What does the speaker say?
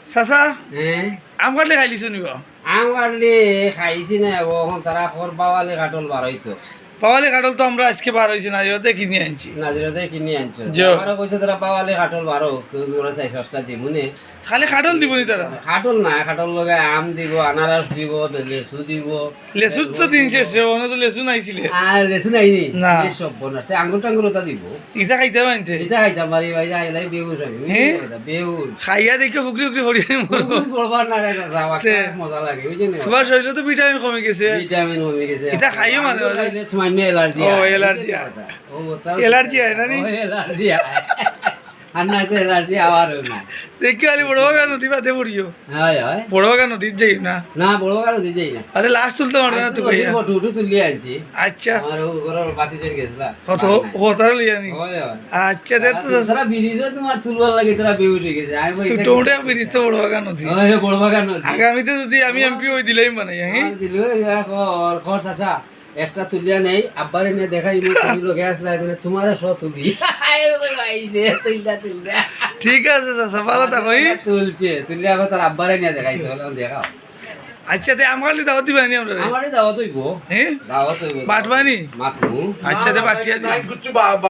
চাচা হ্যাঁ আম কাটলে খাইলিছো নিব আম কাটলে খাইছি না এখন তারা খর বাওয়ালে কাটল বাড়াইতো পাওয়ালি কাটল তো আমরা আজকে বার হয়েছি না ইহতে কিনে আনছি নাজিরাতে কিনে আনছো যো। আমারও কইছে তারা বাওয়ালে কাটল বারো তোমরা চাই সস্তা দিমুনে খালি কাটল দিবনি তারা কাটল না কাটল লগে আম দিব আনারস দিব লেসু দিব লেচু তো দিন শেষ ওনে তো লেচু নাইছিলে আর লেসু নাইনি না। সব বনাস আঙ্গুর টাঙ্গুর ওটা দিব ইটা খাইতে পারছে এটা খাইতাম বাড়ি বাড়ি আইলাই বেউস আমি হে? বেউস খাইয়া দেখে ফুকরি ফুকরি হরি বলবার না রে যাওয়া তে। মজা লাগে বুঝছেন তোমার শরীরে তো ভিটামিন কমে গেছে ভিটামিন কমে গেছে এটা খাইও মাঝে মাঝে। সামান্য অ্যালার্জি ও, অ্যালার্জি হয়। অ্যালার্জি হয় না নি? অ্যালার্জি আর না তো অ্যালার্জি আবার না দেখি আলি বড় বাগা নদী বাদে পড়িও হয় হয় বড় বাগা নদীর যাই না না বড় কারো দিতেই না আরে লাস্ট তুলতে পারবে না তো কইয়া টুটু তুলিয়ে আনছি আচ্ছা আমার ও ঘরের বাতি চেয়ে গেছিলা কত হতার লইয়া নি হয় হয় আচ্ছা দেখ তো সারা ব্রিজে তোমার তুলবার লাগে তারা বেউস হয়ে গেছে আমি বলি, এটা ছোটটা ব্রিজ তো বড় বাগা নদী হয়, বড় বাগান নদী আগামীতে যদি আমি এমপি হই দিলেই মানে হ্যাঁ খরচ আসা একটা তুলিয়া নেই আব্বারে নিয়ে দেখাই লোকে আসলে তোমার স তুলি তুলটা তুলটা ঠিক আছে চাচা ভালো থাকো হ্যাঁ? তুলছে তুললে আবার তার আব্বারে নিয়ে দেখাইতে হলে দেখাও আচ্ছা তে আমার দাওয়াত দিবানি আমরা আমারই দাওয়াত হইব হ্যাঁ দাওয়াত হইব বাটবানি মাতমু আচ্ছা তে বাটিয়া দিই